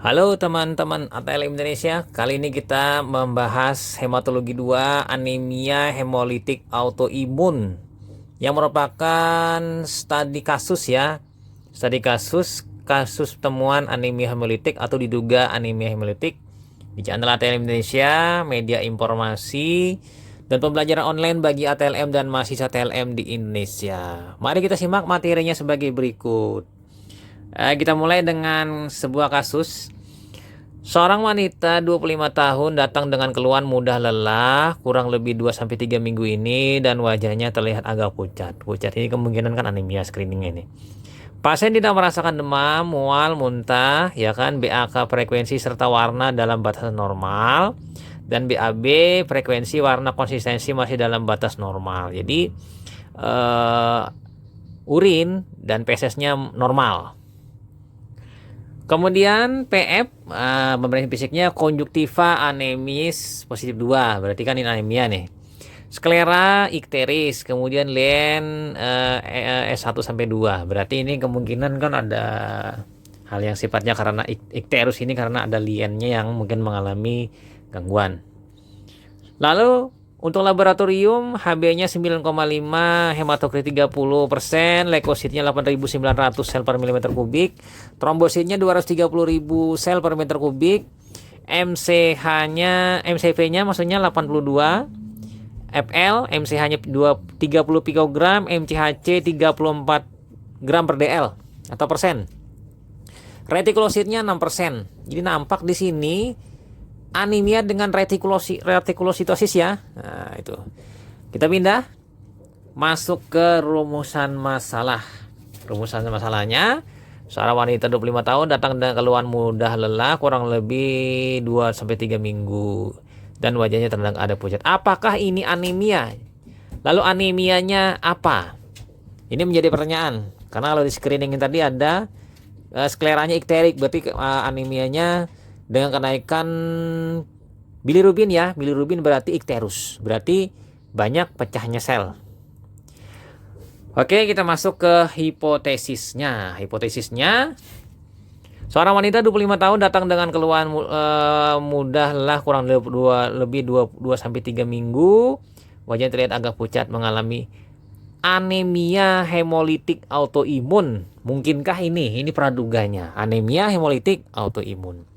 Halo teman-teman ATLM Indonesia, kali ini kita membahas hematologi 2 anemia hemolitik autoimun yang merupakan studi kasus ya. Studi kasus temuan anemia hemolitik atau diduga anemia hemolitik di channel ATLM Indonesia, media informasi dan pembelajaran online bagi ATLM dan mahasiswa ATLM di Indonesia. Mari kita simak materinya sebagai berikut. Kita mulai dengan sebuah kasus. Seorang wanita 25 tahun datang dengan keluhan mudah lelah kurang lebih 2-3 minggu ini dan wajahnya terlihat agak pucat. Pucat ini kemungkinan kan anemia screening ini. Pasien tidak merasakan demam, mual, muntah, ya kan, BAK frekuensi serta warna dalam batas normal dan BAB frekuensi warna konsistensi masih dalam batas normal. Jadi urin dan fesesnya normal. Kemudian PF pemeriksaan fisiknya konjuktiva anemis positif 2, berarti kan ini anemia nih. Sklera ikteris, kemudian lien S1 sampai 2. Berarti ini kemungkinan kan ada hal yang sifatnya karena ikterus ini karena ada liennya yang mungkin mengalami gangguan. Lalu untuk laboratorium HB-nya 9,5, hematokrit 30%, leukositnya 8.900 sel per milimeter kubik, trombositnya 230.000 sel per meter kubik, MCV-nya maksudnya 82, FL, MCH-nya 30 pikogram, MCHC 34 gram per DL atau persen. Retikulositnya 6%. Jadi nampak di sini anemia dengan retikulositosis ya. Nah, itu. Kita pindah masuk ke rumusan masalah. Rumusan masalahnya, seorang wanita 25 tahun datang dengan keluhan mudah lelah kurang lebih 2-3 minggu dan wajahnya terlihat ada pucat. Apakah ini anemia? Lalu anemianya apa? Ini menjadi pertanyaan. Karena kalau di screening tadi ada skleranya ikterik, berarti anemianya dengan kenaikan bilirubin ya. Bilirubin berarti ikterus, berarti banyak pecahnya sel. Oke, kita masuk ke hipotesisnya. Seorang wanita 25 tahun datang dengan keluhan mudah lelah kurang lebih 2-3 minggu. Wajahnya terlihat agak pucat, mengalami anemia hemolitik autoimun. Mungkinkah ini? Ini praduganya. Anemia hemolitik autoimun.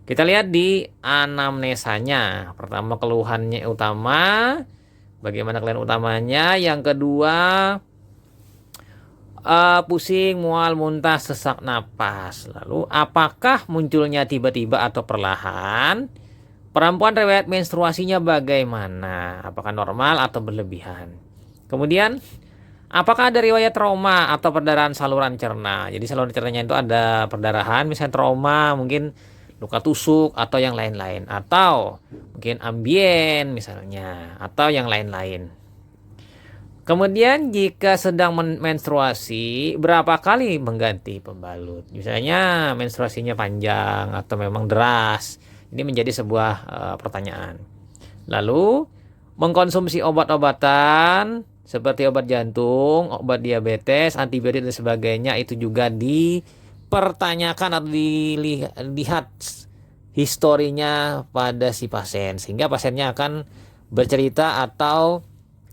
Kita lihat di anamnesanya. Pertama keluhannya utama. Bagaimana keluhan utamanya? Yang kedua pusing, mual, muntah, sesak napas. Lalu apakah munculnya tiba-tiba atau perlahan? Perempuan riwayat menstruasinya bagaimana? Apakah normal atau berlebihan? Kemudian apakah ada riwayat trauma atau perdarahan saluran cerna? Jadi saluran cernanya itu ada perdarahan, misalnya trauma, mungkin luka tusuk atau yang lain-lain, atau mungkin ambien misalnya, atau yang lain-lain. Kemudian jika sedang menstruasi, berapa kali mengganti pembalut? Misalnya menstruasinya panjang atau memang deras. Ini menjadi sebuah pertanyaan. Lalu mengkonsumsi obat-obatan seperti obat jantung, obat diabetes, antibiotik dan sebagainya, itu juga dipertanyakan atau dilihat historinya pada si pasien, sehingga pasiennya akan bercerita atau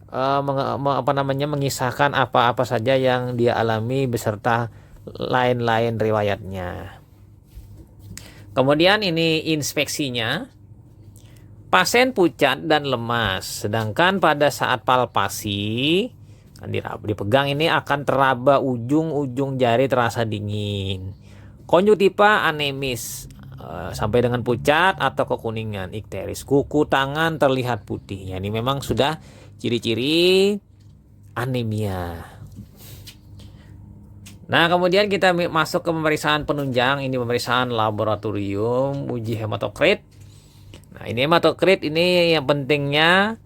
mengisahkan apa-apa saja yang dia alami beserta lain-lain riwayatnya. Kemudian ini inspeksinya. Pasien pucat dan lemas, sedangkan pada saat palpasi dipegang ini akan teraba ujung-ujung jari terasa dingin. Konjuktiva anemis sampai dengan pucat atau kekuningan ikteris. Kuku tangan terlihat putih. Ya, ini memang sudah ciri-ciri anemia. Nah, kemudian kita masuk ke pemeriksaan penunjang. Ini pemeriksaan laboratorium uji hematokrit. Nah, ini hematokrit ini yang pentingnya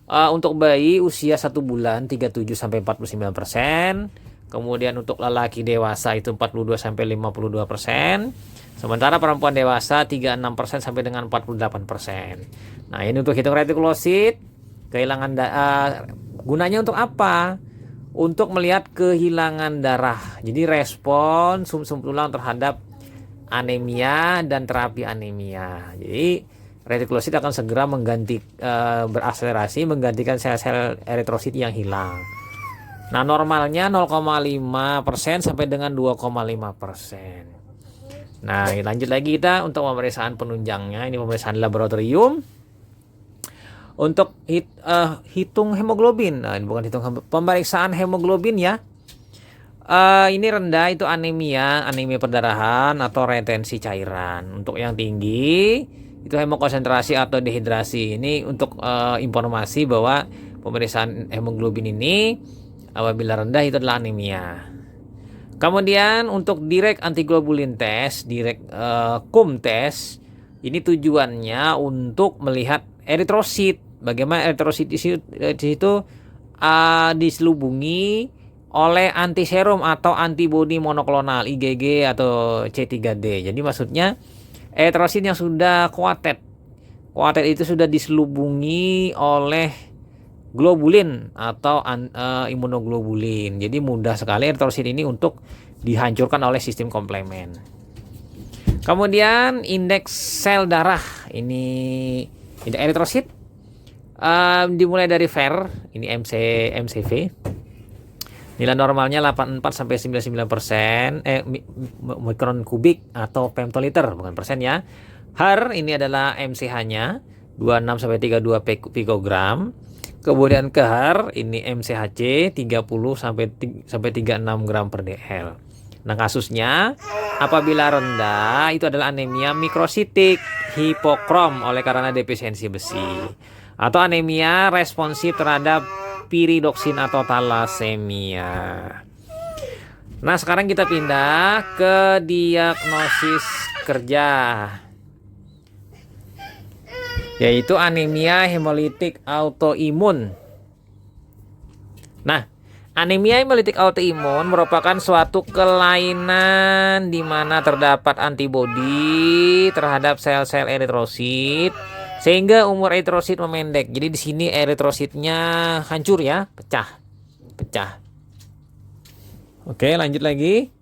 untuk bayi usia 1 bulan 37-49%. Kemudian untuk lelaki dewasa itu 42-52%. Sementara perempuan dewasa 36% sampai dengan 48%. Nah, ini untuk hitung retikulosit. Kehilangan gunanya untuk apa? Untuk melihat kehilangan darah. Jadi respon sumsum tulang terhadap anemia dan terapi anemia. Jadi retikulosit akan segera berakselerasi menggantikan sel-sel eritrosit yang hilang. Nah, normalnya 0,5% sampai dengan 2,5%. Nah, lanjut lagi kita untuk pemeriksaan penunjangnya. Ini pemeriksaan laboratorium untuk hitung hemoglobin. Nah, ini bukan hitung pemeriksaan hemoglobin ya. Ini rendah itu anemia perdarahan atau retensi cairan. Untuk yang tinggi itu hemokonsentrasi atau dehidrasi. Ini untuk informasi bahwa pemeriksaan hemoglobin ini apabila rendah itu adalah anemia. Kemudian untuk direct antiglobulin test, direct CUM test, ini tujuannya untuk melihat eritrosit. Bagaimana eritrosit di situ diselubungi oleh antiserum atau antibodi monoklonal IgG atau C3d. Jadi maksudnya eritrosit yang sudah coated itu sudah diselubungi oleh globulin atau imunoglobulin. Jadi mudah sekali eritrosit ini untuk dihancurkan oleh sistem komplement. Kemudian indeks sel darah, ini indeks eritrosit dimulai dari VER, ini MCV. Nilai normalnya 84 sampai 99% mikron kubik atau femtoliter, bukan persen ya. HAR ini adalah MCH-nya 26 sampai 32 pikogram. Kemudian KHAR ini MCHC 30 sampai 36 gram per dl. Nah, kasusnya apabila rendah itu adalah anemia mikrositik hipokrom oleh karena defisiensi besi atau anemia responsif terhadap piridoksin atau talasemia. Nah, sekarang kita pindah ke diagnosis kerja, yaitu anemia hemolitik autoimun. Nah, anemia hemolitik autoimun merupakan suatu kelainan di mana terdapat antibodi terhadap sel-sel eritrosit sehingga umur eritrosit memendek. Jadi di sini eritrositnya hancur ya, pecah. Oke, lanjut lagi.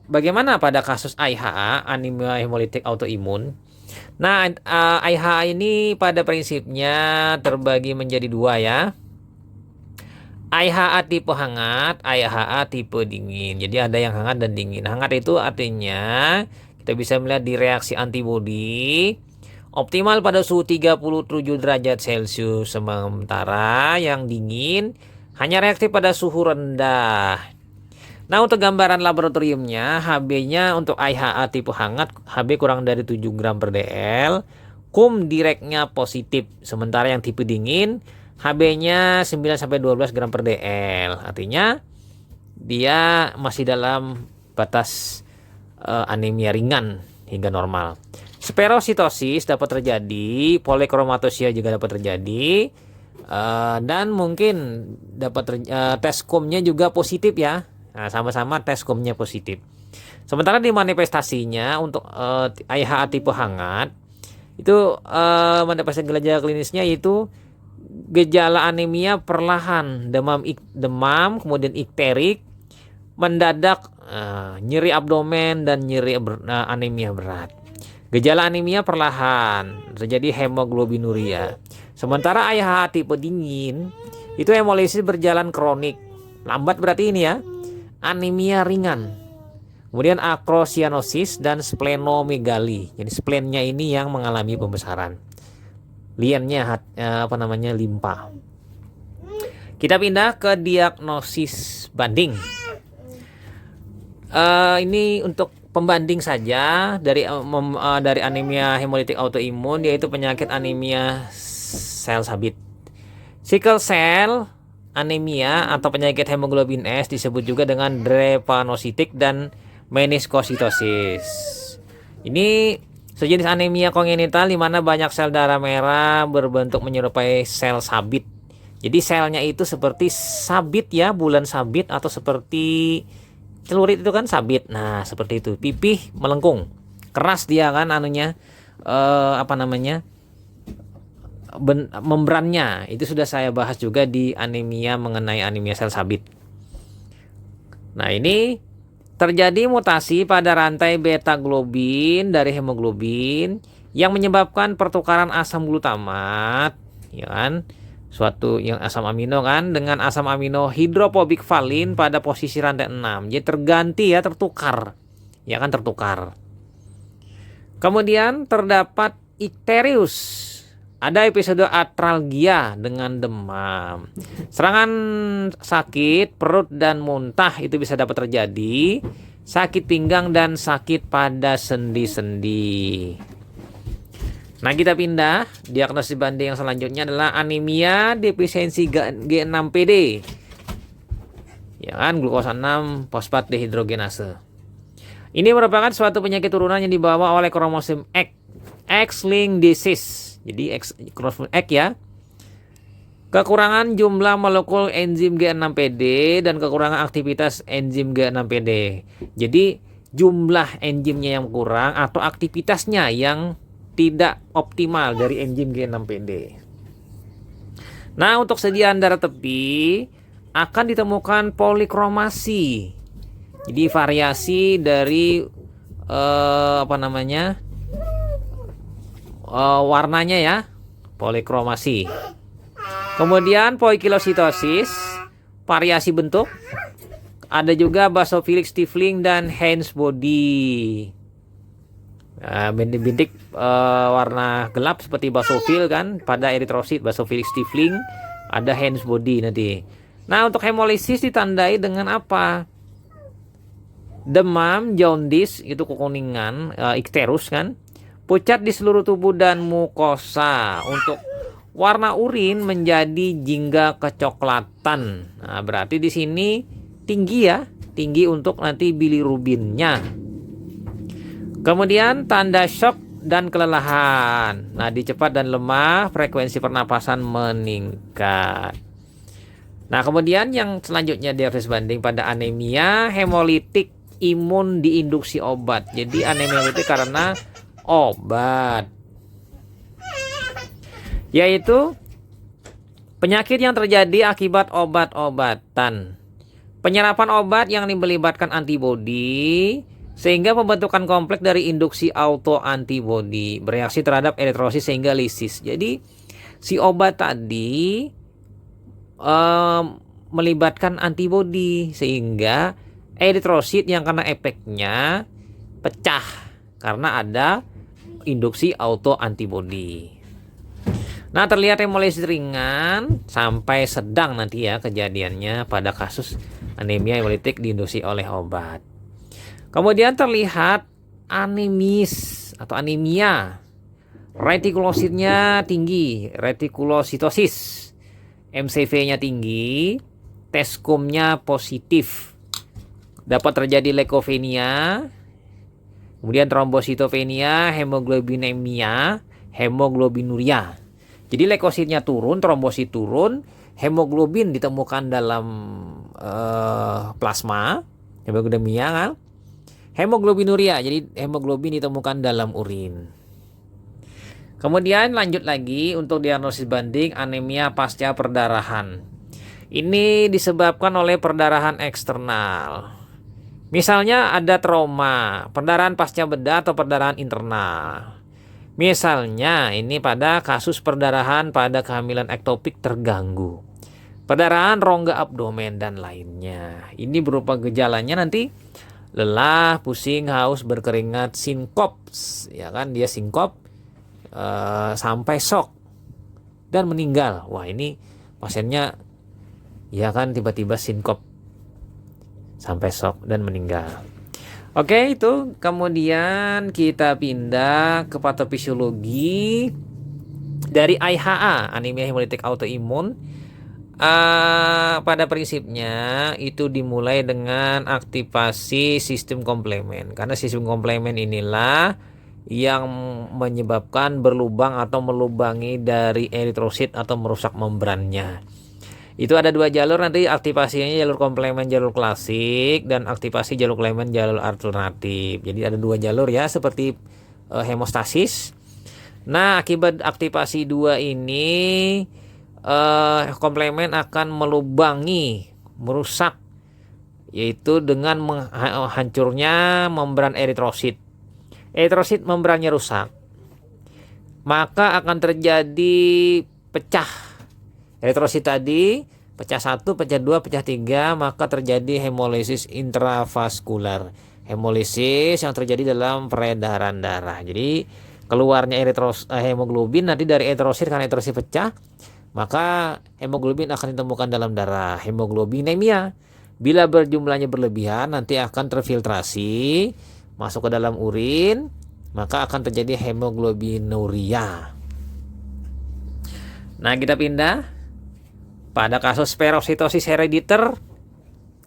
Bagaimana pada kasus AIHA, anemia hemolitik autoimun? Nah, AIHA ini pada prinsipnya terbagi menjadi dua ya. AIHA tipe hangat, AIHA tipe dingin. Jadi ada yang hangat dan dingin. Hangat itu artinya kita bisa melihat di reaksi antibodi optimal pada suhu 37 derajat Celcius, sementara yang dingin hanya reaktif pada suhu rendah. Nah, untuk gambaran laboratoriumnya, HB-nya untuk AIHA tipe hangat, HB kurang dari 7 gram per dl, CUM direknya positif, sementara yang tipe dingin, HB-nya 9 sampai 12 gram per dl. Artinya dia masih dalam batas anemia ringan hingga normal. Spherositosis dapat terjadi, polikromatosia juga dapat terjadi, dan mungkin dapat tes CUM-nya juga positif ya. Nah, sama-sama tes CUM-nya positif. Sementara di manifestasinya untuk AIHA tipe hangat itu manifestasi gejala klinisnya yaitu gejala anemia perlahan, demam, kemudian ikterik, mendadak, nyeri abdomen dan nyeri anemia berat. Gejala anemia perlahan, terjadi hemoglobinuria. Sementara AIHA tipe dingin itu hemolisis berjalan kronik, lambat berarti ini ya. Anemia ringan, kemudian akrosianosis dan splenomegali. Jadi splennya ini yang mengalami pembesaran, liennya limpa. Kita pindah ke diagnosis banding. Ini untuk pembanding saja dari anemia hemolitik autoimun, yaitu penyakit anemia sel sabit. Sickle cell anemia atau penyakit hemoglobin S disebut juga dengan drepanositik dan meniskositosis. Ini sejenis anemia kongenital di mana banyak sel darah merah berbentuk menyerupai sel sabit. Jadi selnya itu seperti sabit ya, bulan sabit, atau seperti celurit itu kan sabit. Nah, seperti itu. Pipih melengkung. Keras dia kan membrannya. Itu sudah saya bahas juga di anemia mengenai anemia sel sabit. Nah, ini Terjadi mutasi pada rantai beta globin dari hemoglobin yang menyebabkan pertukaran asam glutamat, ya kan? Suatu yang asam amino kan dengan asam amino hidrofobik valin pada posisi rantai 6. Jadi terganti ya, tertukar. Ya kan, tertukar. Kemudian terdapat ikterius. Ada episode atralgia dengan demam. Serangan sakit perut dan muntah itu bisa dapat terjadi. Sakit pinggang dan sakit pada sendi-sendi. Nah, kita pindah. Diagnosis banding yang selanjutnya adalah anemia defisiensi G6PD. Ya kan, glukosa 6 fosfat dehidrogenase. Ini merupakan suatu penyakit turunan yang dibawa oleh kromosom X, X-linked disease. Jadi kromosom X ya. Kekurangan jumlah molekul enzim G6PD dan kekurangan aktivitas enzim G6PD. Jadi jumlah enzimnya yang kurang atau aktivitasnya yang tidak optimal dari enzim G6PD. Nah, untuk sediaan darah tepi akan ditemukan polikromasi. Jadi variasi dari warnanya ya, polikromasi. Kemudian poikilositosis, variasi bentuk. Ada juga basophilic stifling dan Heinz body. Nah, bintik-bintik warna gelap seperti basophil kan pada eritrosit, basophilic stifling, ada Heinz body nanti. Nah, untuk hemolisis ditandai dengan apa? Demam, jaundice itu kekuningan, ikterus kan. Pucat di seluruh tubuh dan mukosa. Untuk warna urin menjadi jingga kecoklatan. Nah, berarti di sini tinggi ya, tinggi untuk nanti bilirubinnya. Kemudian tanda shock dan kelelahan. Nadi cepat dan lemah, frekuensi pernapasan meningkat. Nah, kemudian yang selanjutnya diagnosis banding pada anemia hemolitik imun diinduksi obat. Jadi anemia hemolitik karena obat, yaitu penyakit yang terjadi akibat obat-obatan. Penyerapan obat yang melibatkan antibodi sehingga pembentukan kompleks dari induksi autoantibodi bereaksi terhadap eritrosit sehingga lisis. Jadi si obat tadi melibatkan antibodi sehingga eritrosit yang kena efeknya pecah karena ada induksi autoantibodi. Nah, terlihat hemolisis ringan sampai sedang nanti ya kejadiannya pada kasus anemia hemolitik diinduksi oleh obat. Kemudian terlihat anemis atau anemia. Retikulositnya tinggi, retikulositosis. MCV-nya tinggi, teskumnya positif. Dapat terjadi leukopenia, kemudian trombositopenia, hemoglobinemia, hemoglobinuria. Jadi leukositnya turun, trombosit turun, hemoglobin ditemukan dalam plasma, hemoglobinemia kan. Hemoglobinuria, jadi hemoglobin ditemukan dalam urin. Kemudian lanjut lagi untuk diagnosis banding anemia pasca perdarahan. Ini disebabkan oleh perdarahan eksternal. Misalnya ada trauma, perdarahan pasca bedah atau perdarahan internal. Misalnya ini pada kasus perdarahan pada kehamilan ektopik terganggu, perdarahan rongga abdomen dan lainnya. Ini berupa gejalanya nanti lelah, pusing, haus, berkeringat, sinkop, ya kan, dia sinkop sampai shock dan meninggal. Wah, ini pasiennya ya kan tiba-tiba sinkop sampai shock dan meninggal. Oke, itu kemudian kita pindah ke patofisiologi dari IHA, anemia hemolitik autoimun. Pada prinsipnya itu dimulai dengan aktivasi sistem komplement, karena sistem komplement inilah yang menyebabkan berlubang atau melubangi dari eritrosit atau merusak membrannya. Itu ada dua jalur nanti aktivasinya, jalur komplement jalur klasik dan aktivasi jalur komplement jalur alternatif. Jadi ada dua jalur ya, seperti hemostasis. Nah, akibat aktivasi dua ini komplement akan melubangi, merusak yaitu dengan hancurnya membran eritrosit. Eritrosit membrannya rusak, maka akan terjadi pecah eritrosit tadi, pecah 1, pecah 2, pecah 3, maka terjadi hemolisis intravaskular. Hemolisis yang terjadi dalam peredaran darah. Jadi keluarnya hemoglobin nanti dari eritrosit, karena eritrosit pecah, maka hemoglobin akan ditemukan dalam darah. Hemoglobinemia. Bila berjumlahnya berlebihan, nanti akan terfiltrasi masuk ke dalam urin, maka akan terjadi hemoglobinuria. Nah, kita pindah pada kasus spherositosis herediter.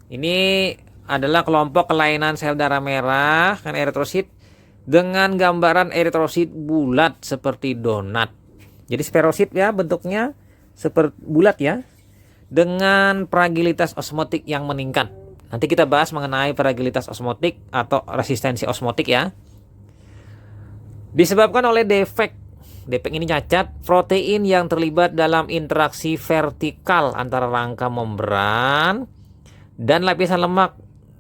Ini adalah kelompok kelainan sel darah merah kan eritrosit dengan gambaran eritrosit bulat seperti donat. Jadi spherosit ya bentuknya seperti bulat ya, dengan fragilitas osmotik yang meningkat. Nanti kita bahas mengenai fragilitas osmotik atau resistensi osmotik ya. Disebabkan oleh defek ini cacat protein yang terlibat dalam interaksi vertikal antara rangka membran dan lapisan lemak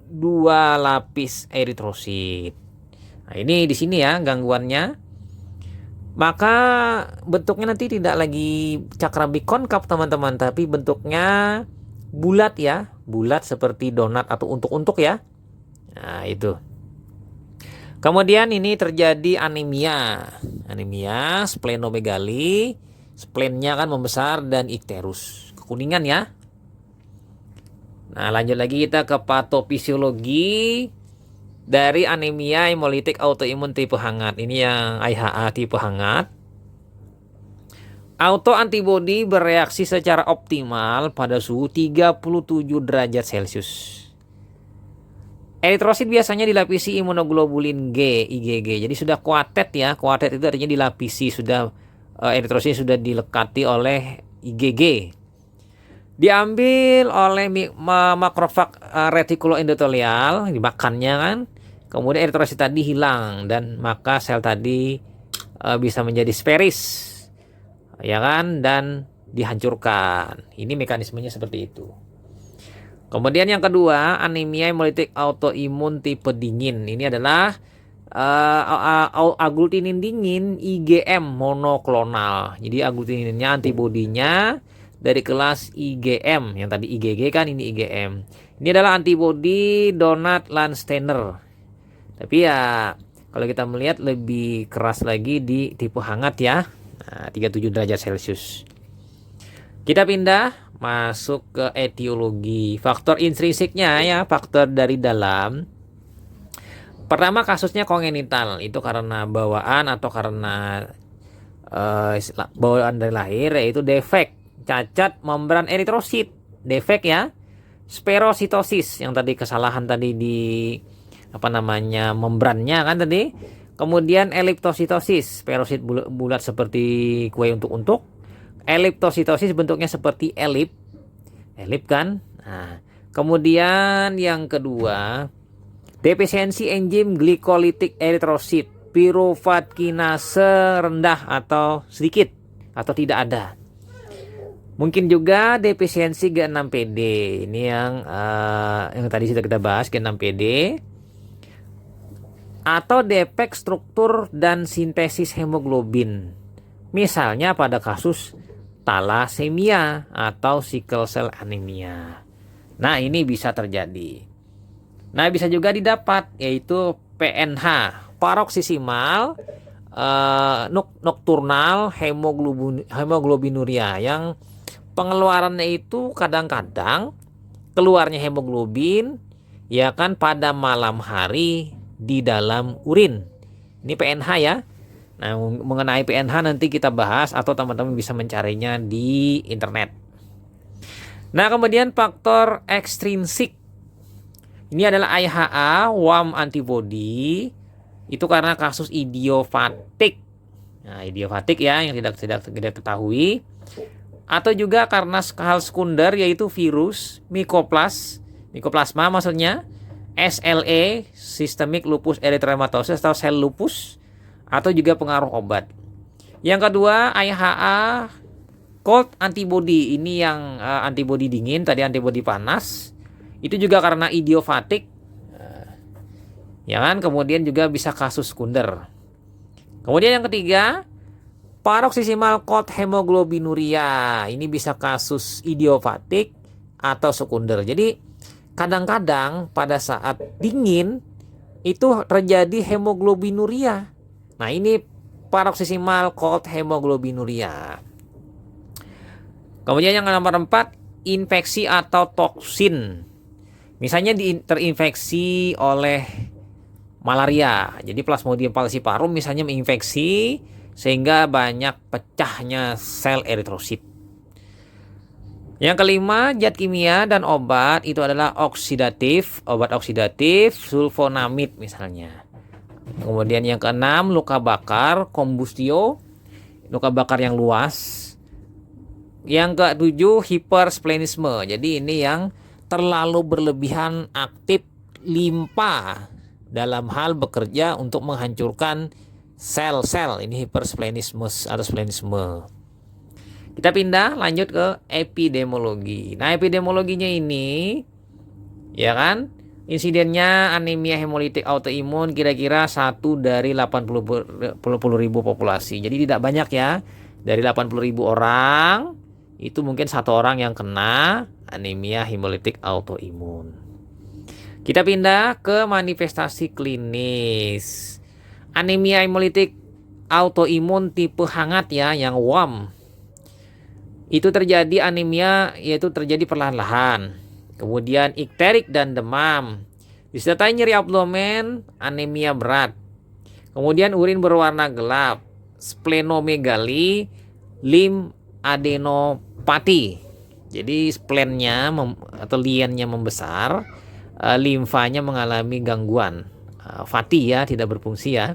2 lapis eritrosit. Nah, ini di sini ya gangguannya. Maka bentuknya nanti tidak lagi cakrabi konkav teman-teman, tapi bentuknya bulat ya, bulat seperti donat atau untuk ya. Nah, itu. Kemudian ini terjadi anemia. Anemia, splenomegali, splennya kan membesar dan ikterus, kekuningan ya. Nah, lanjut lagi kita ke patofisiologi dari anemia hemolitik autoimun tipe hangat. Ini yang IHA tipe hangat. Autoantibodi bereaksi secara optimal pada suhu 37 derajat Celcius. Eritrosit biasanya dilapisi imunoglobulin G, IgG. Jadi sudah kuartet ya. Kuartet itu artinya dilapisi, sudah eritrosit sudah dilekati oleh IgG. Diambil oleh makrofag retikuloendotelial, dimakannya kan. Kemudian eritrosit tadi hilang dan maka sel tadi bisa menjadi sferis. Ya kan, dan dihancurkan. Ini mekanismenya seperti itu. Kemudian yang kedua, anemia hemolitik autoimun tipe dingin. Ini adalah agglutinin dingin IgM monoklonal. Jadi agglutininnya antibodinya dari kelas IgM. Yang tadi IgG kan, ini IgM. Ini adalah antibodi Donat-Landsteiner. Tapi ya kalau kita melihat lebih keras lagi di tipe hangat ya. Nah, 37 derajat Celcius. Kita pindah masuk ke etiologi. Faktor intrinsiknya ya, faktor dari dalam. Pertama kasusnya kongenital, itu karena bawaan atau karena bawaan dari lahir, yaitu defek cacat membran eritrosit. Defek ya. Spherositosis yang tadi kesalahan tadi di membrannya kan tadi. Kemudian eliptositosis, spherosit bulat seperti kue untuk. Eliptositosis bentuknya seperti elip kan. Nah, kemudian yang kedua, defisiensi enzim glikolitik eritrosit, piruvat kinase rendah atau sedikit atau tidak ada. Mungkin juga defisiensi G6PD. Ini yang tadi sudah kita bahas, G6PD. Atau defek struktur dan sintesis hemoglobin. Misalnya pada kasus thalassemia atau sickle cell anemia. Nah, ini bisa terjadi. Nah, bisa juga didapat yaitu PNH, paroksisimal nokturnal hemoglobinuria, yang pengeluarannya itu kadang-kadang keluarnya hemoglobin ya kan pada malam hari di dalam urin. Ini PNH ya. Nah, mengenai PNH nanti kita bahas atau teman-teman bisa mencarinya di internet. Nah, kemudian faktor ekstrinsik. Ini adalah IHA, warm antibody. Itu karena kasus idiopatik. Nah, idiopatik ya yang tidak ketahui. Atau juga karena hal sekunder yaitu virus, mikoplasma maksudnya, SLE, systemic lupus erythematosus atau sel lupus, atau juga pengaruh obat. Yang kedua, IHA cold antibody. Ini yang antibody dingin, tadi antibody panas. Itu juga karena idiopatik, ya kan? Kemudian juga bisa kasus sekunder. Kemudian yang ketiga, paroksimal cold hemoglobinuria. Ini bisa kasus idiopatik atau sekunder. Jadi kadang-kadang pada saat dingin itu terjadi hemoglobinuria. Nah, ini paroksimal cold hemoglobinuria. Kemudian yang nomor 4, infeksi atau toksin. Misalnya terinfeksi oleh malaria. Jadi Plasmodium falciparum misalnya menginfeksi sehingga banyak pecahnya sel eritrosit. Yang kelima, zat kimia dan obat itu adalah oksidatif, obat oksidatif, sulfonamid misalnya. Kemudian yang keenam, luka bakar, kombustio, luka bakar yang luas. Yang ketujuh, hipersplenisme. Jadi ini yang terlalu berlebihan aktif limpa dalam hal bekerja untuk menghancurkan sel-sel. Ini hipersplenisme atau splenisme. Kita pindah lanjut ke epidemiologi. Nah, epidemiologinya ini, ya kan, insidennya anemia hemolitik autoimun kira-kira 1 dari 80.000 populasi. Jadi tidak banyak ya. Dari 80.000 orang, itu mungkin 1 orang yang kena anemia hemolitik autoimun. Kita pindah ke manifestasi klinis. Anemia hemolitik autoimun tipe hangat ya, yang warm. Itu terjadi anemia, yaitu terjadi perlahan-lahan. Kemudian ikterik dan demam. Disertai nyeri abdomen, anemia berat. Kemudian urin berwarna gelap, splenomegali, lymphadenopati. Jadi splennya atau liannya membesar, limfanya mengalami gangguan. Fatty ya, tidak berfungsi ya.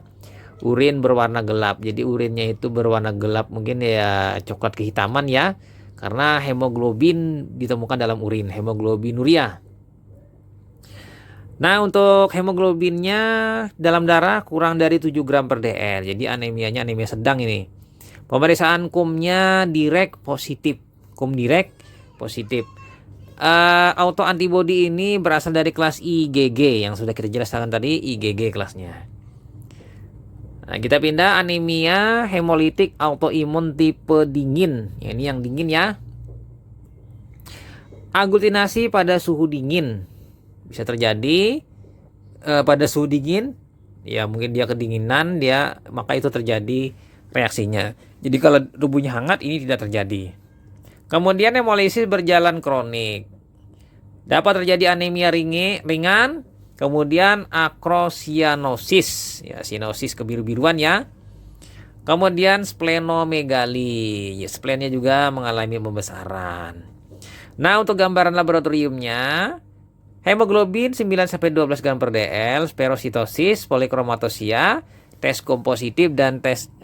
Urin berwarna gelap. Jadi urinnya itu berwarna gelap, mungkin ya coklat kehitaman ya. Karena hemoglobin ditemukan dalam urin, hemoglobinuria. Nah, untuk hemoglobinnya dalam darah kurang dari 7 gram per dl. Jadi anemianya anemia sedang ini. Pemeriksaan kumnya direct positif. Kum direct positif. Autoantibody ini berasal dari kelas IgG yang sudah kita jelaskan tadi, IgG kelasnya. Nah, kita pindah anemia hemolitik autoimun tipe dingin. Ya, ini yang dingin ya. Aglutinasi pada suhu dingin bisa terjadi pada suhu dingin. Ya, mungkin dia kedinginan, maka itu terjadi reaksinya. Jadi kalau tubuhnya hangat ini tidak terjadi. Kemudian hemolisis berjalan kronik. Dapat terjadi anemia ringan. Kemudian akrosianosis, ya, sinosis kebiru-biruan ya. Kemudian splenomegali, ya, splennya juga mengalami pembesaran. Nah, untuk gambaran laboratoriumnya, hemoglobin 9-12 gram per dl, sperositosis, polikromatosia, tes kompositif dan tes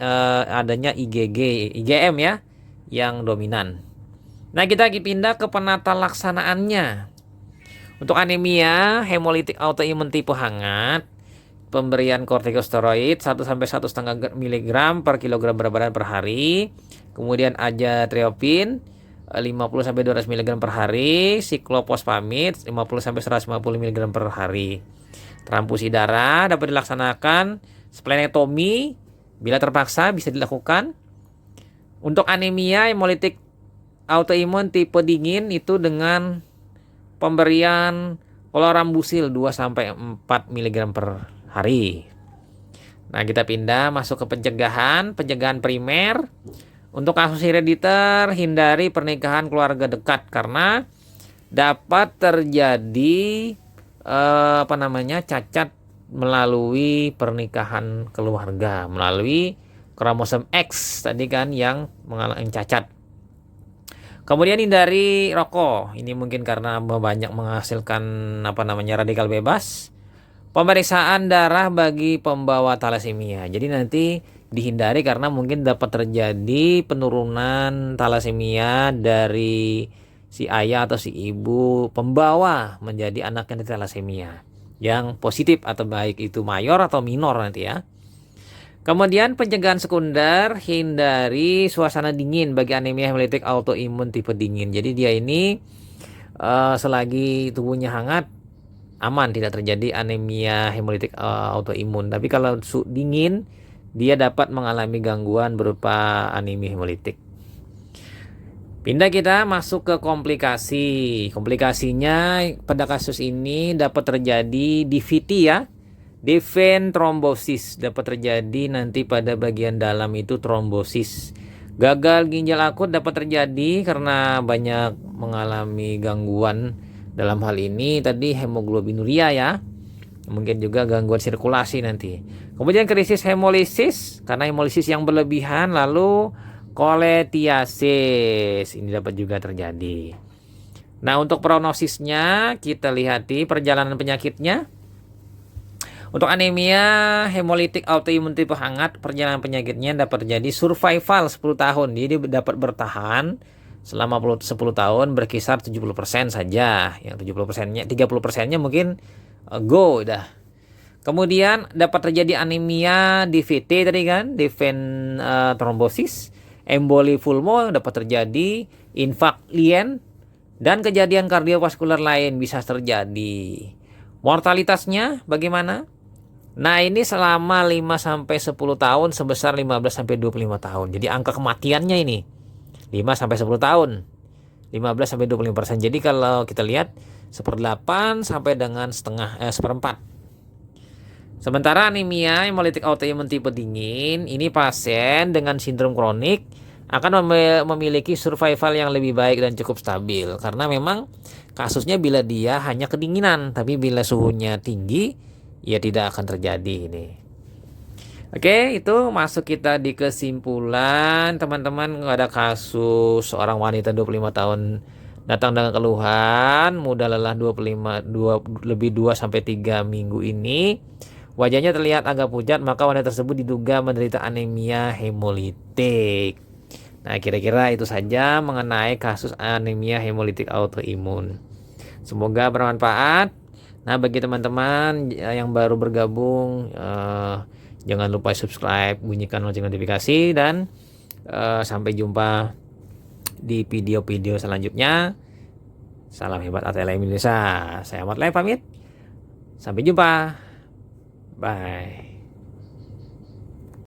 adanya IgM ya, yang dominan. Nah, kita pindah ke penata laksanaannya. Untuk anemia hemolitik autoimun tipe hangat, pemberian kortikosteroid 1-1,5 mg per kilogram berat badan per hari. Kemudian azathioprine 50-200 mg per hari, siklopospamid 50-150 mg per hari. Transfusi darah dapat dilaksanakan, splenektomi bila terpaksa bisa dilakukan. Untuk anemia hemolitik autoimun tipe dingin itu dengan pemberian kolorambusil 2-4 mg per hari. Nah, kita pindah masuk ke pencegahan primer. Untuk kasus herediter, hindari pernikahan keluarga dekat karena dapat terjadi cacat melalui pernikahan keluarga, melalui kromosom X tadi kan yang mengalami cacat. Kemudian hindari rokok. Ini mungkin karena banyak menghasilkan radikal bebas. Pemeriksaan darah bagi pembawa talasemia. Jadi nanti dihindari karena mungkin dapat terjadi penurunan talasemia dari si ayah atau si ibu pembawa menjadi anak yang talasemia yang positif atau baik itu mayor atau minor nanti ya. Kemudian pencegahan sekunder, hindari suasana dingin bagi anemia hemolitik autoimun tipe dingin. Jadi dia ini selagi tubuhnya hangat aman, tidak terjadi anemia hemolitik autoimun. Tapi kalau dingin dia dapat mengalami gangguan berupa anemia hemolitik. Pindah kita masuk ke komplikasi. Komplikasinya pada kasus ini dapat terjadi DVT ya. Deven trombosis dapat terjadi nanti pada bagian dalam itu trombosis. Gagal ginjal akut dapat terjadi karena banyak mengalami gangguan dalam hal ini tadi hemoglobinuria ya. Mungkin juga gangguan sirkulasi nanti. Kemudian krisis hemolisis karena hemolisis yang berlebihan, lalu koletiasis ini dapat juga terjadi. Nah, untuk prognosisnya kita lihat di perjalanan penyakitnya. Untuk anemia hemolitik autoimun tipe hangat, perjalanan penyakitnya dapat terjadi survival 10 tahun. Jadi dapat bertahan selama 10 tahun berkisar 70% saja. Yang 70%-nya 30%-nya mungkin go udah. Kemudian dapat terjadi anemia DVT tadi kan, Deven trombosis. Emboli pulmo dapat terjadi, infak lien, dan kejadian kardiovaskular lain bisa terjadi. Mortalitasnya bagaimana? Nah, ini selama 5-10 tahun sebesar 15-25 tahun. Jadi angka kematiannya ini 5-10 tahun. 15-25%. Jadi kalau kita lihat 1/8 sampai dengan seperempat. Sementara anemia hemolitik autoimun tipe dingin, ini pasien dengan sindrom kronik akan memiliki survival yang lebih baik dan cukup stabil. Karena memang kasusnya bila dia hanya kedinginan, tapi bila suhunya tinggi, ya tidak akan terjadi ini. Oke, itu masuk kita di kesimpulan. Teman-teman, ada kasus seorang wanita 25 tahun datang dengan keluhan mudah lelah 2-3 minggu ini. Wajahnya terlihat agak pucat, maka wanita tersebut diduga menderita anemia hemolitik. Nah, kira-kira itu saja mengenai kasus anemia hemolitik autoimun. Semoga bermanfaat. Nah, bagi teman-teman yang baru bergabung, jangan lupa subscribe, bunyikan lonceng notifikasi, dan sampai jumpa di video-video selanjutnya. Salam hebat ATLM Indonesia. Saya Ahmad Lai pamit. Sampai jumpa. Bye.